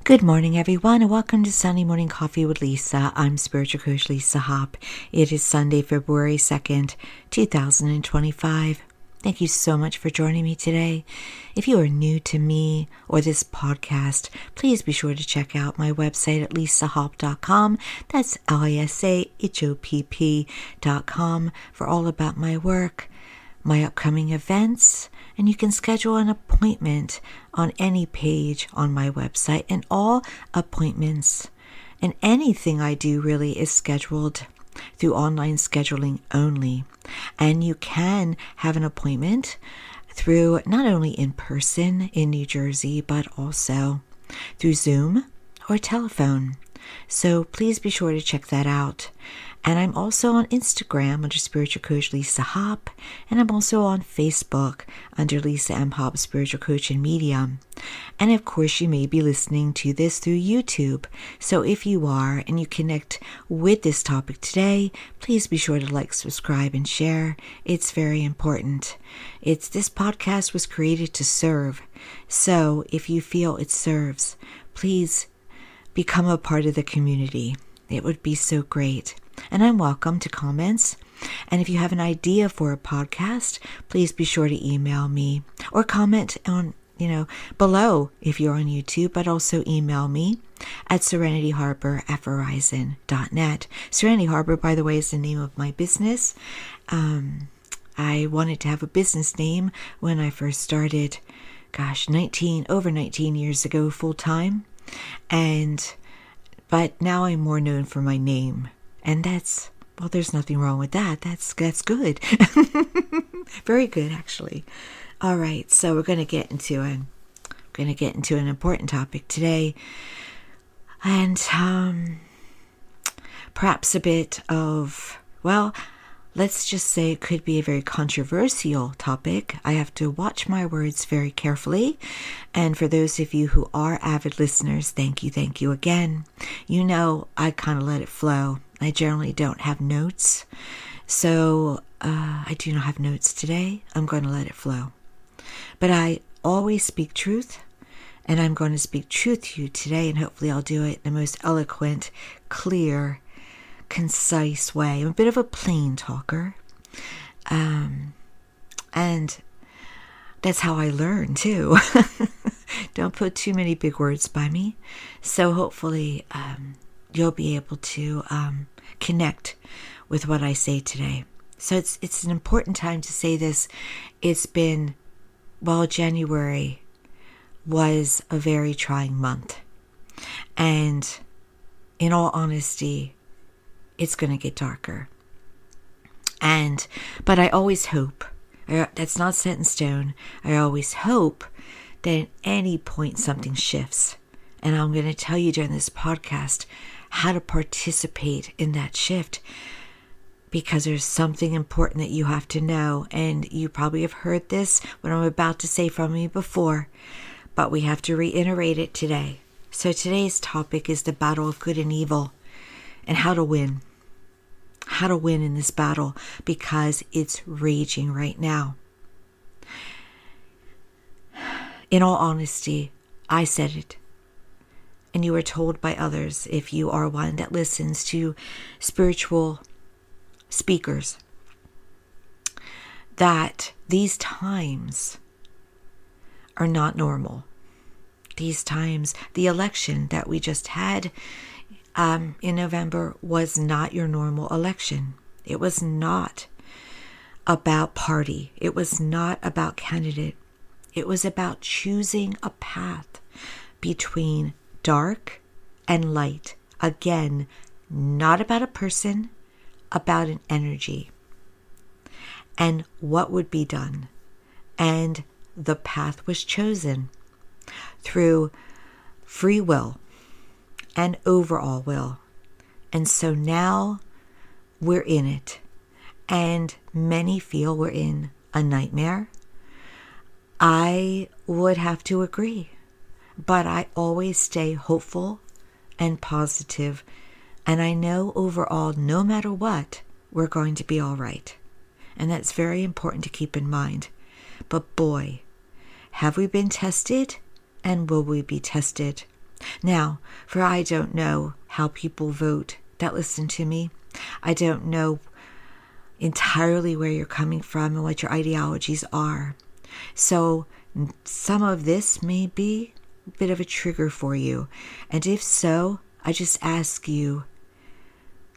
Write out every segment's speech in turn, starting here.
Good morning, everyone, and welcome to Sunday Morning Coffee with Lisa. I'm Spiritual Coach Lisa Hopp. It is Sunday, February 2nd, 2025. Thank you so much for joining me today. If you are new to me or this podcast, please be sure to check out my website at lisahopp.com. That's lisahopp.com for all about my work, my upcoming events, and you can schedule an appointment on any page on my website, and all appointments and anything I do really is scheduled through online scheduling only. And you can have an appointment through not only in person in New Jersey, but also through Zoom or telephone. So please be sure to check that out. And I'm also on Instagram under Spiritual Coach Lisa Hopp, and I'm also on Facebook under Lisa M. Hopp Spiritual Coach and Medium. And of course, you may be listening to this through YouTube. So if you are and you connect with this topic today, please be sure to like, subscribe, and share. It's very important. This podcast was created to serve. So if you feel it serves, please become a part of the community. It would be so great. And I'm welcome to comments. And if you have an idea for a podcast, please be sure to email me or comment on, below if you're on YouTube, but also email me at serenityharbor@verizon.net. Serenity Harbor, by the way, is the name of my business. I wanted to have a business name when I first started, over 19 years ago, full time. But now I'm more known for my name. And there's nothing wrong with that. That's good. Very good, actually. All right, so we're going to get into an important topic today, and perhaps a bit of, let's just say it could be a very controversial topic. I have to watch my words very carefully. And for those of you who are avid listeners, thank you again. I kind of let it flow. I generally don't have notes. So I do not have notes today. I'm going to let it flow. But I always speak truth. And I'm going to speak truth to you today. And hopefully I'll do it in the most eloquent, clear, concise way. I'm a bit of a plain talker. And that's how I learn too. Don't put too many big words by me. So hopefully you'll be able to connect with what I say today. So it's an important time to say this. It's been, January was a very trying month. And in all honesty, it's going to get darker. But I always hope, that's not set in stone, I always hope that at any point something shifts. And I'm going to tell you during this podcast how to participate in that shift, because there's something important that you have to know. And you probably have heard this, what I'm about to say from me before, but we have to reiterate it today. So today's topic is the battle of good and evil and how to win. How to win in this battle, because it's raging right now. In all honesty, I said it. And you are told by others, if you are one that listens to spiritual speakers, that these times are not normal. These times, the election that we just had in November was not your normal election. It was not about party. It was not about candidate. It was about choosing a path between dark and light. Again, not about a person, about an energy. And what would be done. And the path was chosen through free will and overall will. And so now we're in it. And many feel we're in a nightmare. I would have to agree. But I always stay hopeful and positive. And I know overall, no matter what, we're going to be all right. And that's very important to keep in mind. But boy, have we been tested, and will we be tested? Now, for I don't know how people vote that listen to me. I don't know entirely where you're coming from and what your ideologies are. So some of this may be a bit of a trigger for you. And if so, I just ask you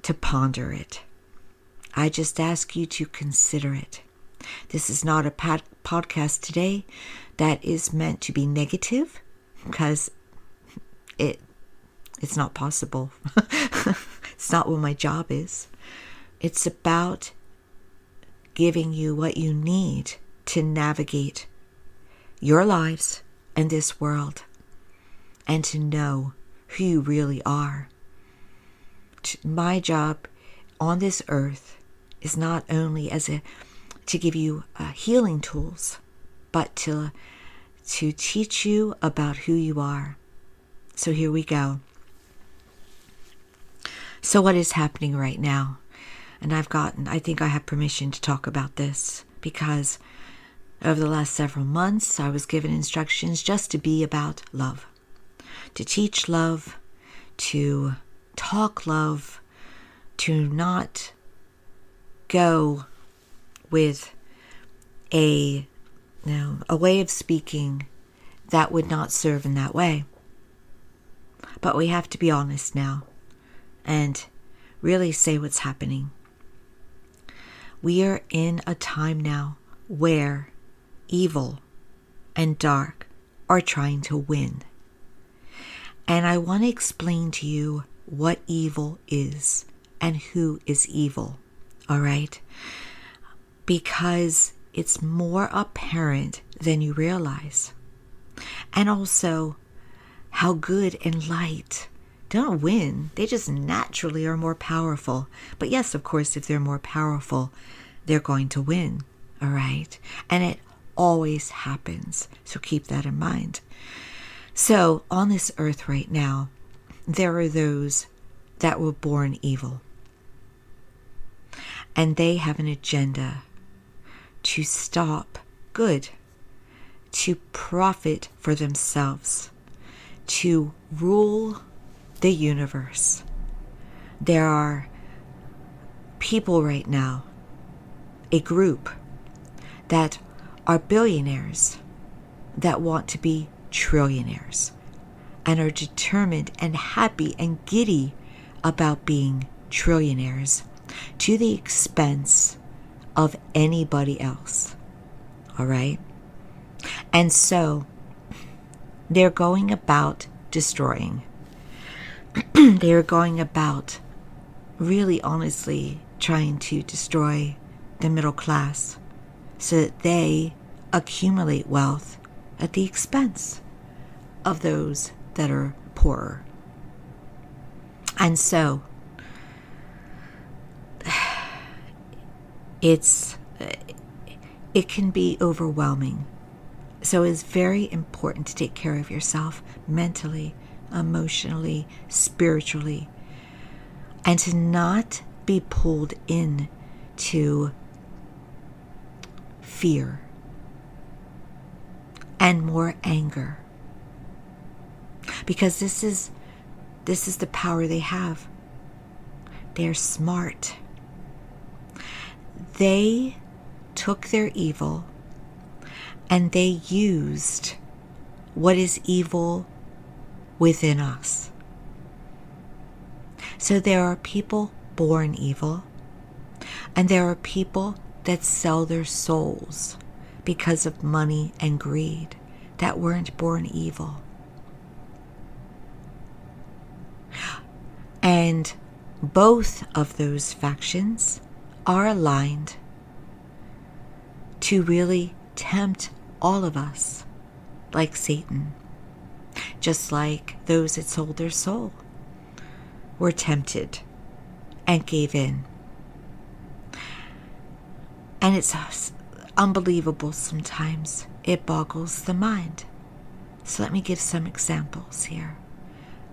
to ponder it. I just ask you to consider it. This is not a podcast today that is meant to be negative, because it's not possible. It's not what my job is. It's about giving you what you need to navigate your lives and this world, and to know who you really are. My job on this earth is not only to give you healing tools, but to teach you about who you are. So here we go. So what is happening right now? And I think I have permission to talk about this, because over the last several months, I was given instructions just to be about love, to teach love, to talk love, to not go with a way of speaking that would not serve in that way. But we have to be honest now and really say what's happening. We are in a time now where evil and dark are trying to win. And I want to explain to you what evil is and who is evil, all right? Because it's more apparent than you realize. And also, how good and light don't win. They just naturally are more powerful. But yes, of course, if they're more powerful, they're going to win, all right? And it always happens, so keep that in mind. So on this earth right now, there are those that were born evil. And they have an agenda to stop good, to profit for themselves, to rule the universe. There are people right now, a group that are billionaires that want to be trillionaires and are determined and happy and giddy about being trillionaires to the expense of anybody else. All right? And so they're going about destroying. They're going about really honestly trying to destroy the middle class so that they accumulate wealth at the expense of those that are poorer. And so it can be overwhelming. So it's very important to take care of yourself mentally, emotionally, spiritually, and to not be pulled in to fear and more anger, because this is the power they have. They're smart. They took their evil and they used what is evil within us. So there are people born evil, and there are people that sell their souls because of money and greed that weren't born evil. And both of those factions are aligned to really tempt all of us, like Satan, just like those that sold their soul were tempted and gave in. And it's unbelievable sometimes. It boggles the mind. So let me give some examples here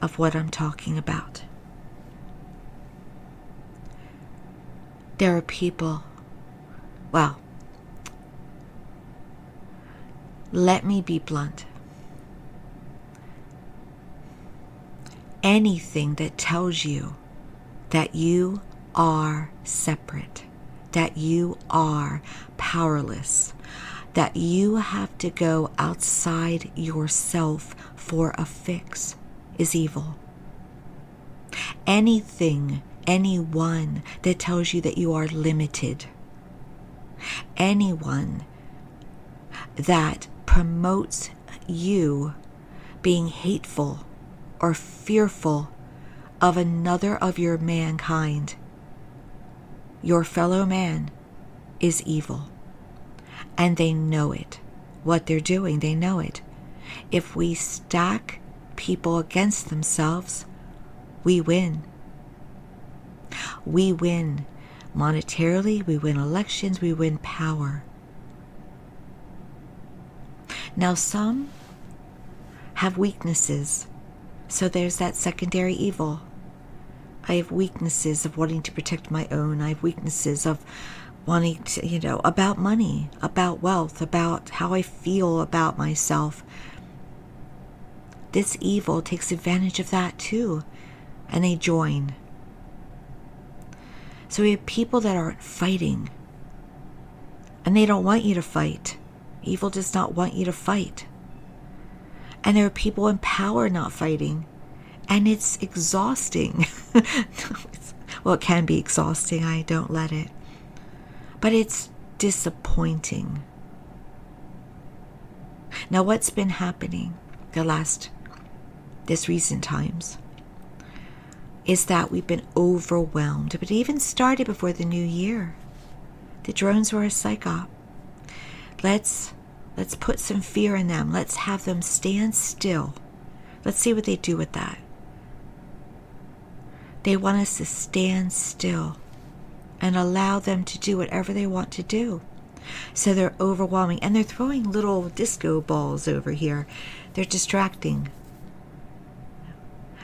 of what I'm talking about. There are people, well, let me be blunt. anything that tells you that you are separate, that you are powerless, that you have to go outside yourself for a fix is evil. Anything, anyone that tells you that you are limited, anyone that promotes you being hateful or fearful of another of your mankind, your fellow man, is evil. And they know it. What they're doing, they know it. If we stack people against themselves, we win. We win monetarily, we win elections, we win power. Now some have weaknesses, so there's that secondary evil. I have weaknesses of wanting to protect my own. I have weaknesses of wanting to, about money, about wealth, about how I feel about myself. This evil takes advantage of that too, and they join. So we have people that aren't fighting, and they don't want you to fight. Evil does not want you to fight. And there are people in power not fighting, and it's exhausting. Well, it can be exhausting. I don't let it. But it's disappointing. Now, what's been happening this recent times is that we've been overwhelmed. But it even started before the new year. The drones were a psyop. Let's put some fear in them. Let's have them stand still. Let's see what they do with that. They want us to stand still and allow them to do whatever they want to do. So they're overwhelming. And they're throwing little disco balls over here. They're distracting.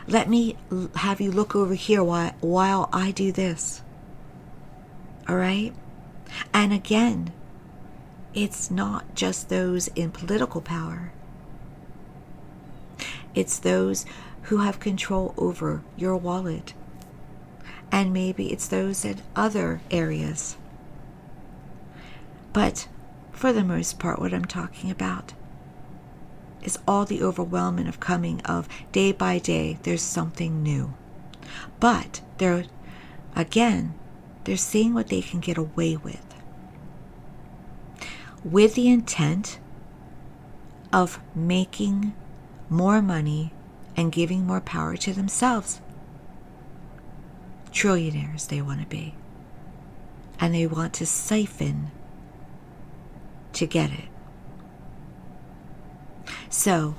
Let me have you look over here while I do this. All right? And again, it's not just those in political power. It's those who have control over your wallet. And maybe it's those in other areas. But for the most part, what I'm talking about is all the overwhelming of coming of day by day, there's something new. But they're seeing what they can get away with the intent of making more money and giving more power to themselves. Trillionaires they want to be. And they want to siphon to get it. So,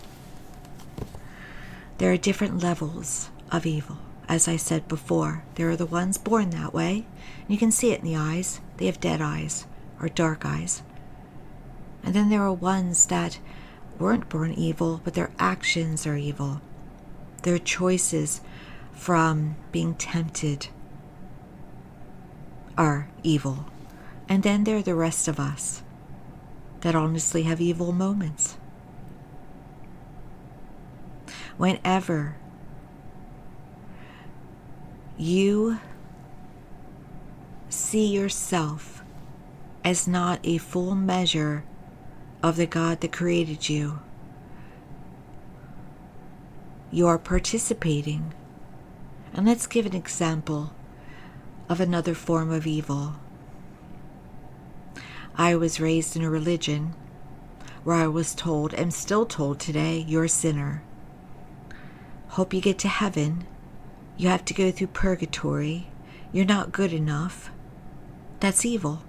there are different levels of evil. As I said before, there are the ones born that way. You can see it in the eyes. They have dead eyes or dark eyes. And then there are ones that weren't born evil, but their actions are evil. Their choices from being tempted are evil. And then there are the rest of us that honestly have evil moments. Whenever you see yourself as not a full measure of the God that created you, you are participating. And let's give an example of another form of evil. I was raised in a religion where I was told, and still told today, you're a sinner. Hope you get to heaven. You have to go through purgatory. You're not good enough. That's evil.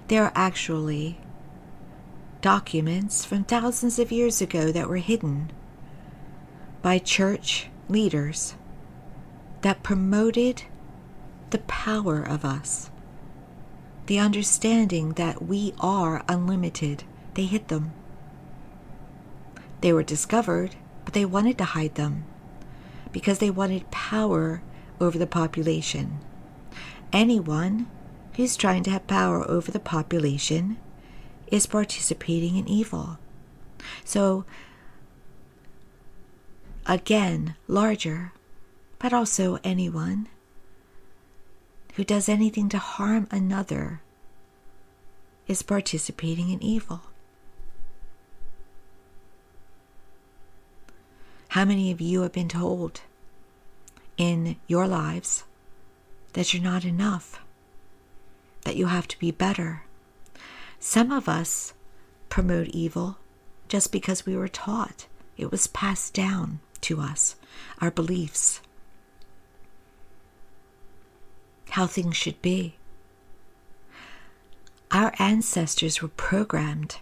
There are actually documents from thousands of years ago that were hidden by church leaders that promoted the power of us, the understanding that we are unlimited. They hid them. They were discovered, but they wanted to hide them because they wanted power over the population. Anyone who's trying to have power over the population is participating in evil. So again, larger, but also anyone who does anything to harm another is participating in evil. How many of you have been told in your lives that you're not enough, that you have to be better? Some of us promote evil just because we were taught. It was passed down to us, our beliefs, how things should be. Our ancestors were programmed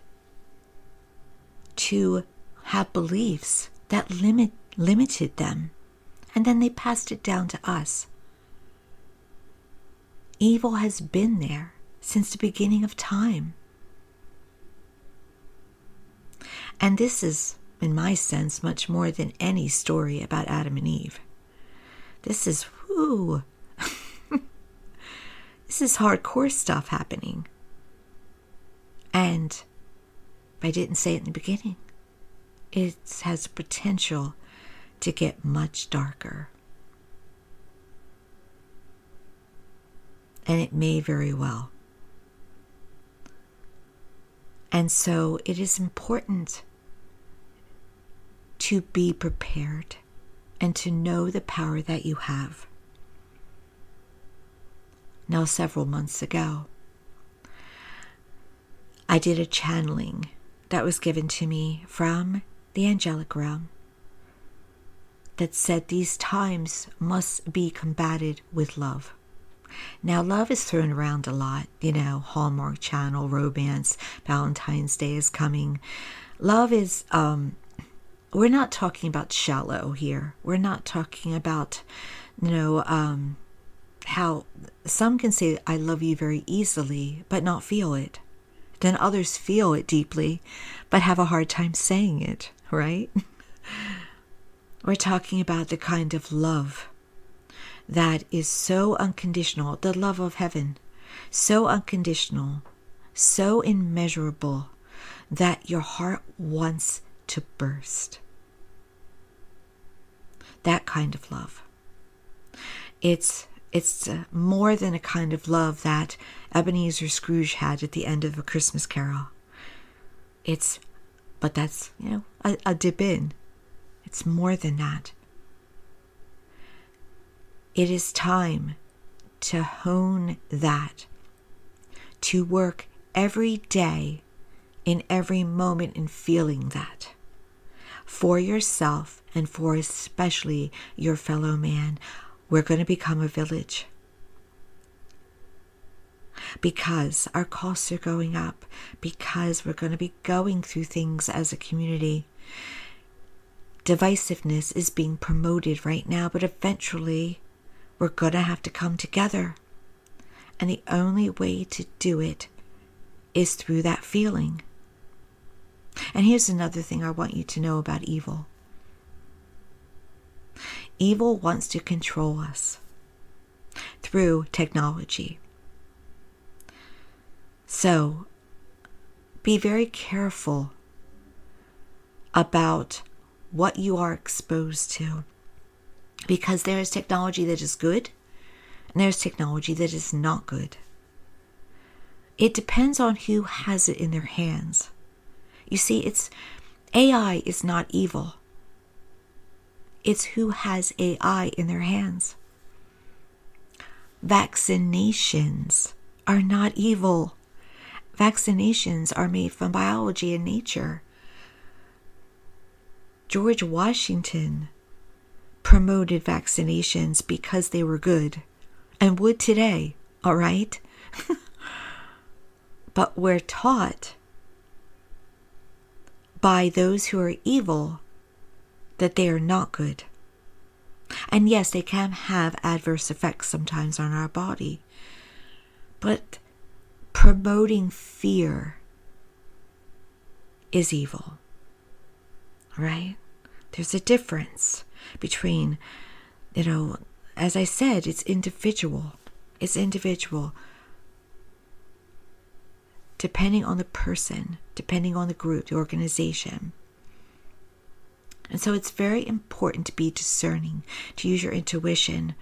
to have beliefs that limited them, and then they passed it down to us. Evil has been there since the beginning of time. And this is, in my sense, much more than any story about Adam and Eve. This is, this is hardcore stuff happening. And if I didn't say it in the beginning, it has the potential to get much darker. And it may very well. And so it is important to be prepared and to know the power that you have. Now, several months ago, I did a channeling that was given to me from the angelic realm that said these times must be combated with love. Now, love is thrown around a lot, Hallmark Channel, romance, Valentine's Day is coming. Love is, we're not talking about shallow here. We're not talking about, how some can say, I love you very easily, but not feel it. Then others feel it deeply, but have a hard time saying it, right? We're talking about the kind of love that is so unconditional, the love of heaven, so unconditional, so immeasurable that your heart wants to burst. That kind of love. It's more than a kind of love that Ebenezer Scrooge had at the end of A Christmas Carol. But that's, a dip in. It's more than that. It is time to hone that, to work every day, in every moment, in feeling that, for yourself and for especially your fellow man. We're going to become a village because our costs are going up, because we're going to be going through things as a community. Divisiveness is being promoted right now, but eventually we're going to have to come together. And the only way to do it is through that feeling. And here's another thing I want you to know about evil. Evil wants to control us through technology. So be very careful about what you are exposed to, because there is technology that is good and there's technology that is not good. It depends on who has it in their hands. You see, AI is not evil. It's who has AI in their hands. Vaccinations are not evil. Vaccinations are made from biology and nature. George Washington promoted vaccinations because they were good, and would today, all right? But we're taught by those who are evil that they are not good. And yes, they can have adverse effects sometimes on our body. But promoting fear is evil, right? There's a difference between, as I said, it's individual. It's individual. Depending on the person, depending on the group, the organization. And so it's very important to be discerning, to use your intuition,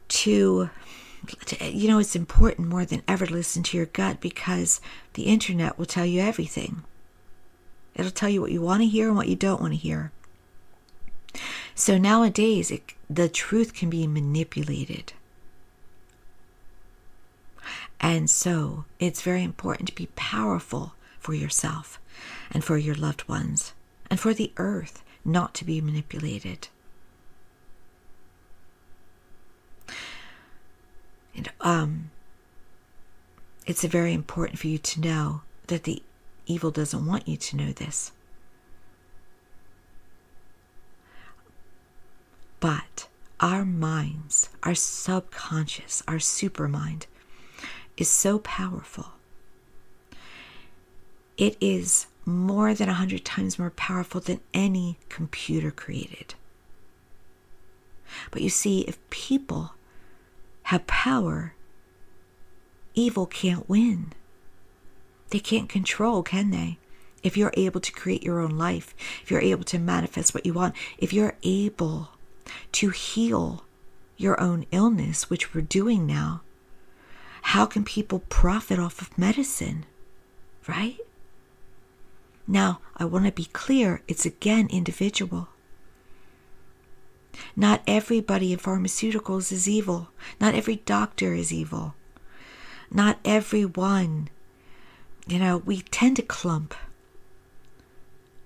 it's important more than ever to listen to your gut, because the internet will tell you everything. It'll tell you what you want to hear and what you don't want to hear. So nowadays, the truth can be manipulated. And so it's very important to be powerful for yourself and for your loved ones and for the earth, not to be manipulated. And it's very important for you to know that the evil doesn't want you to know this. But our minds, our subconscious, our supermind is so powerful. It is more than 100 times more powerful than any computer created. But you see, if people have power, evil can't win. They can't control, can they? If you're able to create your own life, if you're able to manifest what you want, if you're able to heal your own illness, which we're doing now, how can people profit off of medicine, right? Now, I want to be clear, it's again individual. Not everybody in pharmaceuticals is evil. Not every doctor is evil. Not everyone. We tend to clump.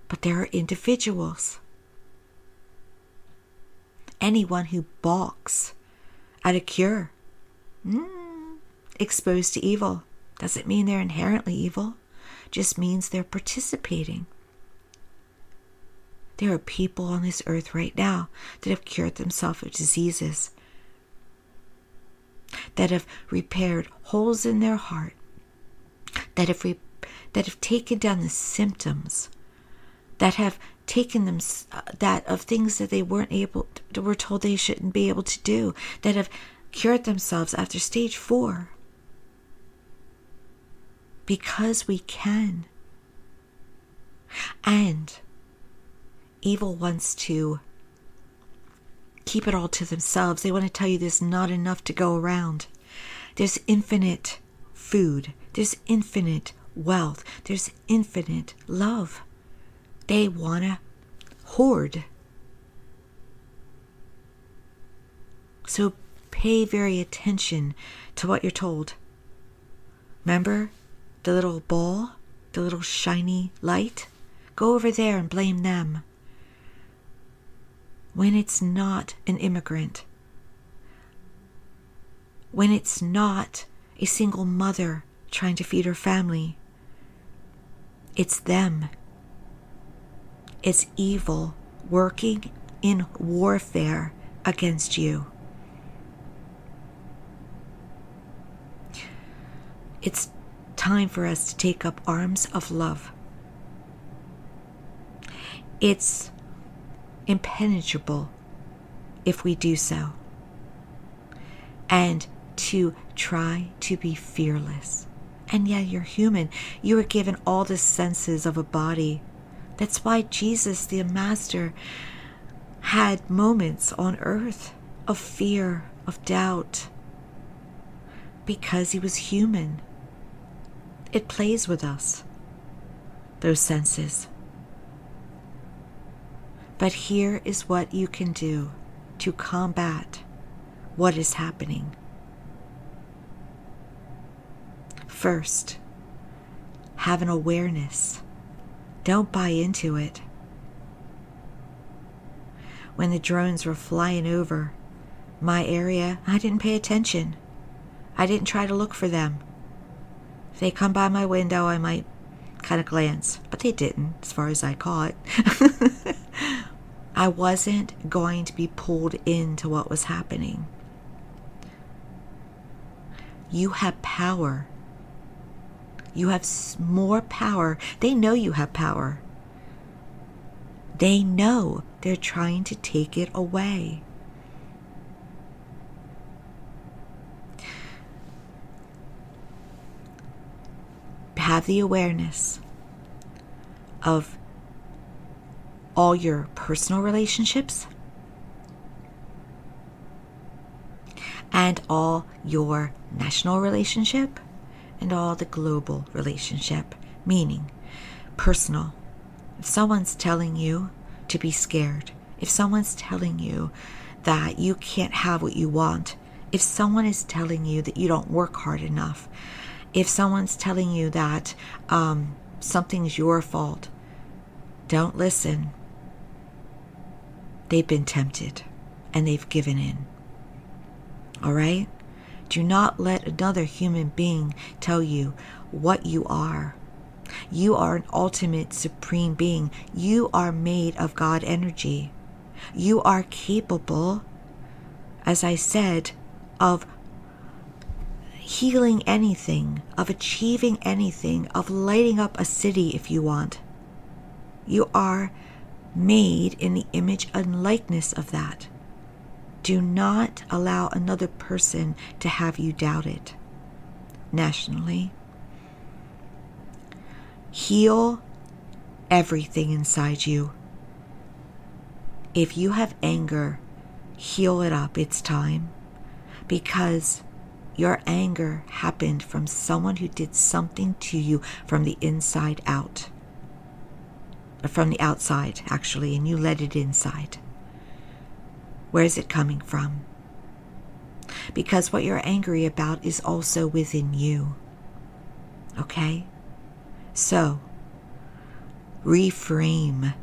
But there are individuals. Anyone who balks at a cure, exposed to evil, doesn't mean they're inherently evil. Just means they're participating. There are people on this earth right now that have cured themselves of diseases, that have repaired holes in their heart, that have taken down the symptoms, that have taken them that of things that they were told they shouldn't be able to do, that have cured themselves after stage 4. Because we can. And evil wants to keep it all to themselves. They want to tell you there's not enough to go around. There's infinite food. There's infinite wealth. There's infinite love. They want to hoard. So pay very attention to what you're told. Remember the little ball, the little shiny light? Go over there and blame them. When it's not an immigrant, when it's not a single mother trying to feed her family, it's them. It's evil working in warfare against you. It's time for us to take up arms of love. It's impenetrable if we do so. And to try to be fearless. And yeah, you're human. You were given all the senses of a body. That's why Jesus, the Master, had moments on earth of fear, of doubt, because he was human. It plays with us, those senses. But here is what you can do to combat what is happening. First, have an awareness. Don't buy into it. When the drones were flying over my area, I didn't pay attention. I didn't try to look for them. If they come by my window, I might kind of glance, but they didn't, as far as I caught. I wasn't going to be pulled into what was happening. You have power. You have more power. They know you have power. They know they're trying to take it away. Have the awareness of all your personal relationships and all your national relationship and all the global relationship. Meaning, personal. If someone's telling you to be scared, if someone's telling you that you can't have what you want, if someone is telling you that you don't work hard enough, if someone's telling you that something's your fault, don't listen. They've been tempted and they've given in. All right? Do not let another human being tell you what you are. You are an ultimate supreme being. You are made of God energy. You are capable, as I said, of healing anything, of achieving anything, of lighting up a city if you want. You are made in the image and likeness of that. Do not allow another person to have you doubt it. Nationally, heal everything inside you. If you have anger, heal it up. It's time. Because your anger happened from someone who did something to you from the inside out. From the outside, actually, and you let it inside. Where is it coming from? Because what you're angry about is also within you. Okay? So, reframe.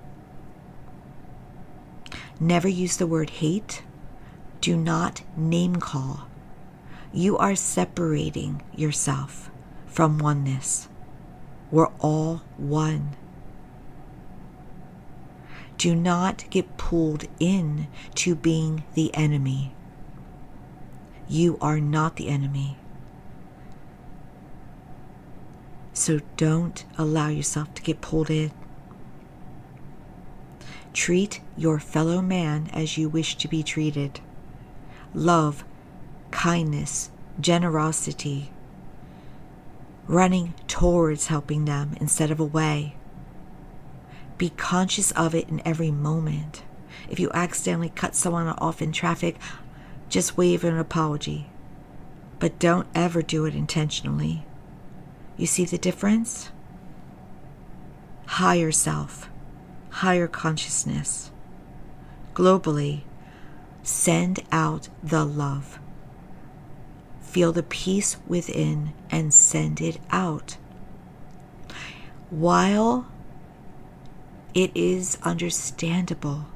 Never use the word hate. Do not name call. You are separating yourself from oneness. We're all one. Do not get pulled in to being the enemy. You are not the enemy. So don't allow yourself to get pulled in. Treat your fellow man as you wish to be treated. Love, kindness, generosity, running towards helping them instead of away. Be conscious of it in every moment. If you accidentally cut someone off in traffic, just wave an apology. But don't ever do it intentionally. You see the difference? Higher self, higher consciousness. Globally, send out the love. Feel the peace within and send it out. While it is understandable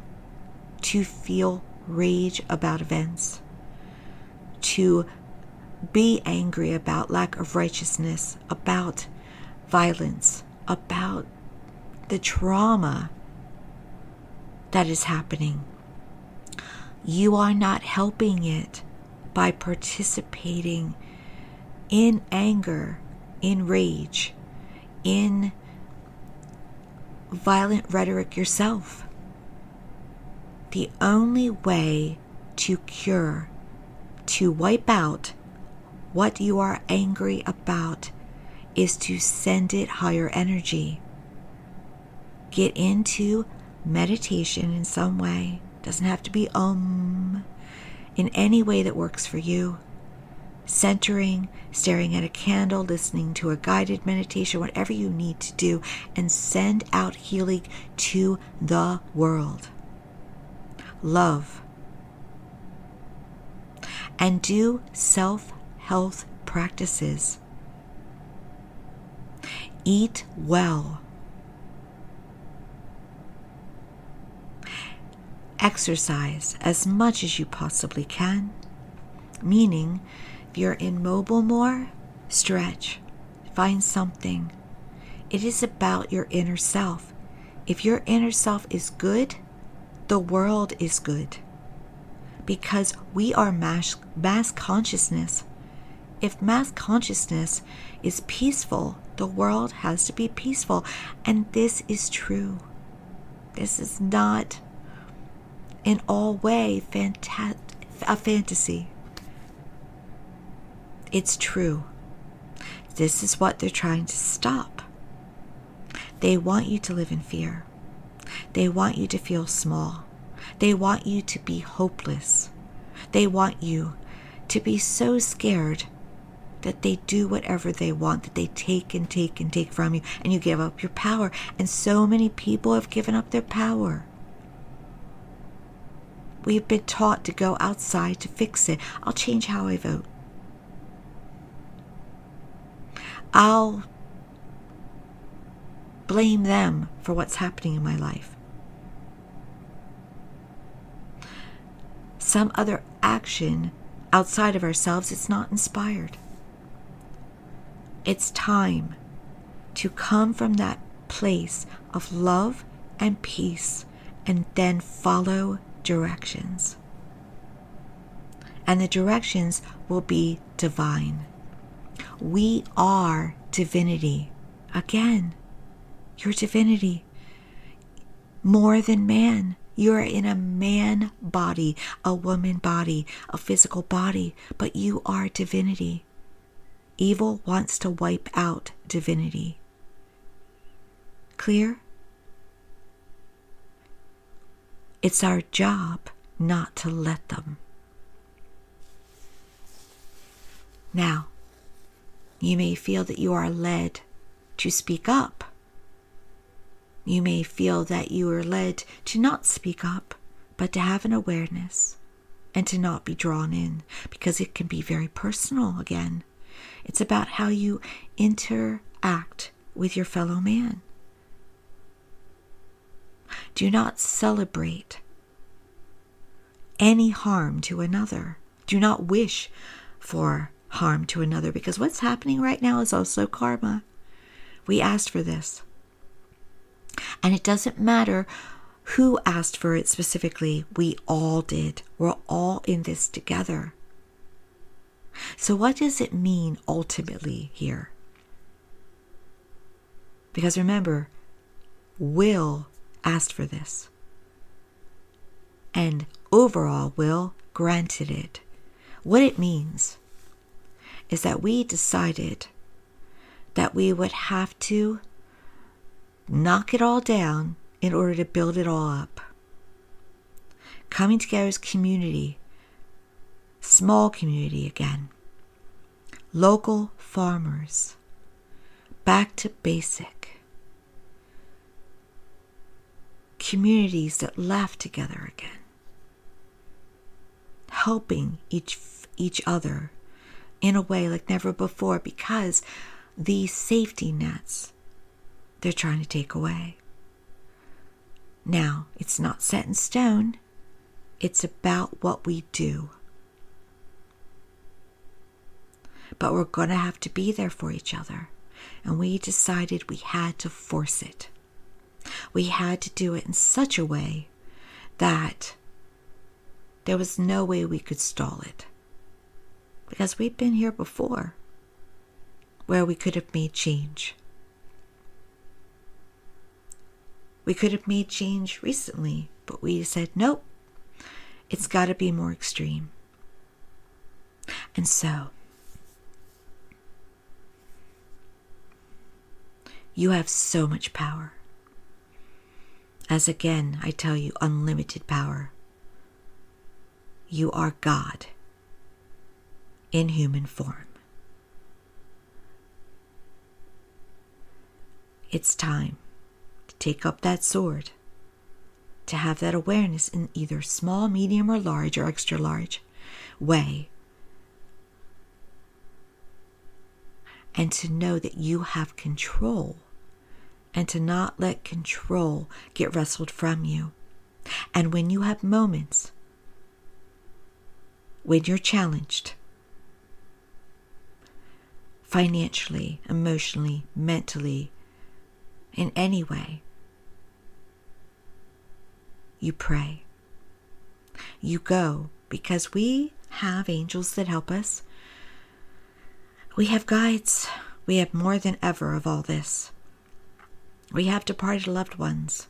to feel rage about events, to be angry about lack of righteousness, about violence, about the trauma that is happening. You are not helping it by participating in anger, in rage, in violent rhetoric yourself. The only way to cure, to wipe out what you are angry about, is to send it higher energy. Get into meditation in some way. Doesn't have to be in any way that works for you. Centering, staring at a candle, listening to a guided meditation, whatever you need to do, and send out healing to the world. Love. And do self-health practices. Eat well. Exercise as much as you possibly can. Meaning, if you're immobile more, stretch. Find something. It is about your inner self. If your inner self is good, the world is good. Because we are mass consciousness. If mass consciousness is peaceful, the world has to be peaceful. And this is true. This is not in all way a fantasy. It's true. This is what they're trying to stop. They want you to live in fear. They want you to feel small. They want you to be hopeless. They want you to be so scared that they do whatever they want, that they take and take and take from you, and you give up your power. And so many people have given up their power. We've been taught to go outside to fix it. I'll change how I vote. I'll blame them for what's happening in my life. Some other action outside of ourselves, it's not inspired. It's time to come from that place of love and peace and then follow directions. And the directions will be divine. We are divinity. Again, you're divinity. More than man. You're in a man body, a woman body, a physical body, but you are divinity. Evil wants to wipe out divinity. Clear? It's our job not to let them. Now, you may feel that you are led to speak up. You may feel that you are led to not speak up, but to have an awareness and to not be drawn in, because it can be very personal again. It's about how you interact with your fellow man. Do not celebrate any harm to another. Do not wish for harm to another, because what's happening right now is also karma. We asked for this. And it doesn't matter who asked for it specifically. We all did. We're all in this together. So what does it mean ultimately here? Because remember, Will asked for this. And overall, Will granted it. What it means is that we decided that we would have to knock it all down in order to build it all up. Coming together as community, small community again, local farmers, back to basic, communities that laugh together again, helping each other in a way like never before, because these safety nets they're trying to take away. Now, it's not set in stone. It's about what we do. But we're going to have to be there for each other. And we decided we had to force it. We had to do it in such a way that there was no way we could stall it. Because we've been here before, where we could have made change. We could have made change recently, but we said, nope, it's got to be more extreme. And so, you have so much power. As again, I tell you, unlimited power. You are God in human form. It's time to take up that sword, to have that awareness in either small, medium, or large, or extra large way, and to know that you have control, and to not let control get wrestled from you. And when you have moments when you're challenged, financially, emotionally, mentally, in any way, you pray. You go, because we have angels that help us. We have guides. We have more than ever of all this. We have departed loved ones.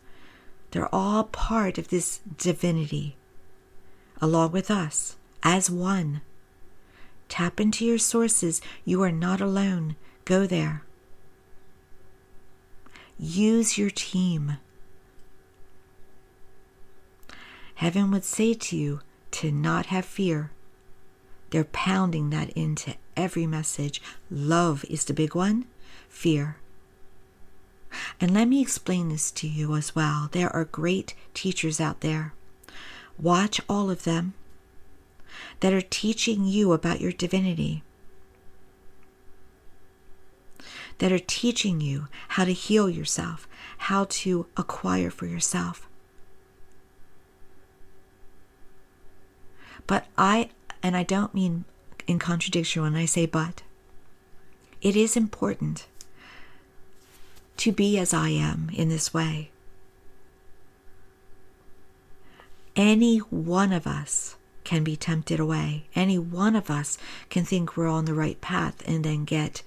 They're all part of this divinity, along with us, as one. Tap into your sources. You are not alone. Go there. Use your team. Heaven would say to you to not have fear. They're pounding that into every message. Love is the big one. Fear. And let me explain this to you as well. There are great teachers out there. Watch all of them that are teaching you about your divinity, that are teaching you how to heal yourself, how to acquire for yourself. But I don't mean in contradiction when I say but. It is important to be as I am in this way. Any one of us can be tempted away. Any one of us can think we're on the right path and then get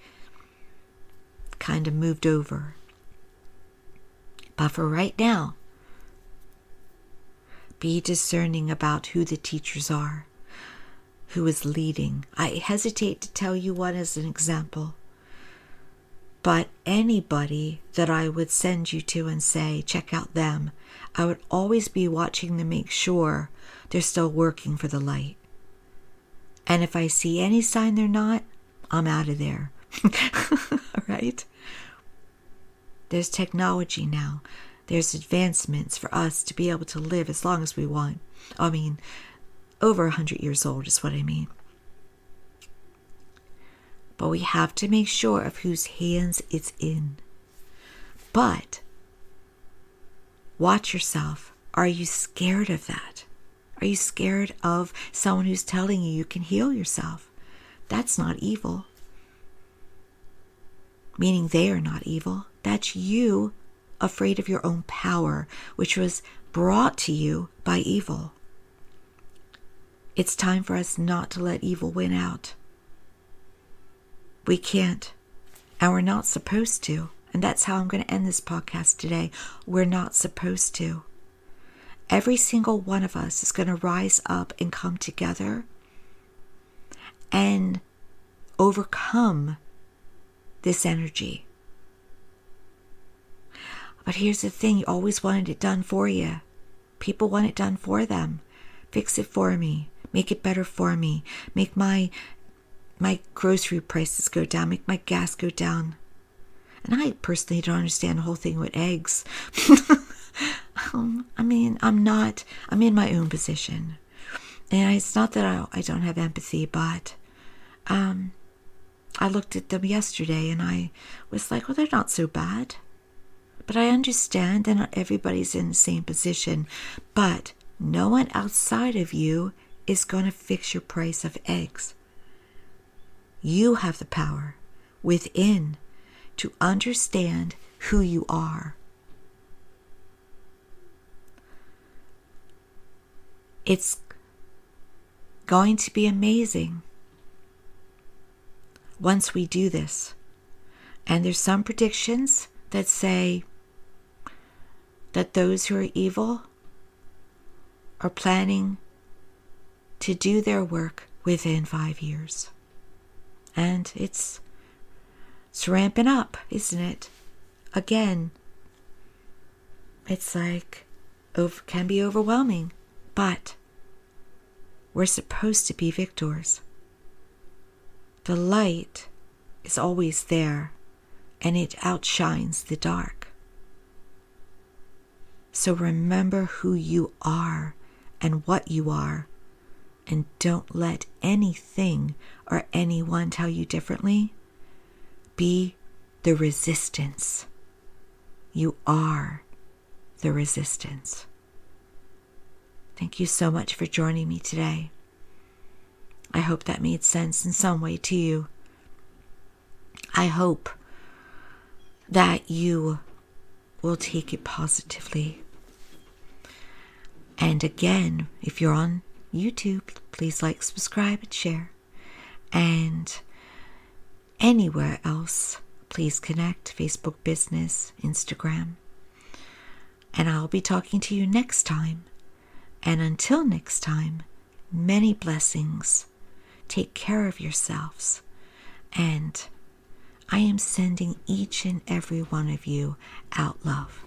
kind of moved over. But for right now, be discerning about who the teachers are, who is leading. I hesitate to tell you one as an example, but anybody that I would send you to and say, check out them, I would always be watching to make sure they're still working for the light. And if I see any sign they're not, I'm out of there. All right? There's technology now. There's advancements for us to be able to live as long as we want. I mean, over 100 years old is what I mean. But we have to make sure of whose hands it's in. But watch yourself. Are you scared of that? Are you scared of someone who's telling you can heal yourself? That's not evil. Meaning they are not evil. That's you afraid of your own power, which was brought to you by evil. It's time for us not to let evil win out. We can't, and we're not supposed to. And that's how I'm going to end this podcast today. We're not supposed to. Every single one of us is going to rise up and come together and overcome this energy. But here's the thing, you always wanted it done for you. People want it done for them. Fix it for me. Make it better for me. Make my grocery prices go down. Make my gas go down. And I personally don't understand the whole thing with eggs. I'm in my own position. And it's not that I don't have empathy, but I looked at them yesterday and I was like, well, they're not so bad. But I understand that not everybody's in the same position. But no one outside of you is going to fix your price of eggs. You have the power within to understand who you are. It's going to be amazing once we do this. And there's some predictions that say that those who are evil are planning to do their work within 5 years. And it's ramping up, isn't it? Again, it's like, can be overwhelming, but we're supposed to be victors. The light is always there, and it outshines the dark. So remember who you are and what you are, and don't let anything or anyone tell you differently. Be the resistance. You are the resistance. Thank you so much for joining me today. I hope that made sense in some way to you. I hope that you will take it positively. And again, if you're on YouTube, please like, subscribe, and share. And anywhere else, please connect, Facebook Business, Instagram. And I'll be talking to you next time. And until next time, many blessings. Take care of yourselves. And I am sending each and every one of you out love.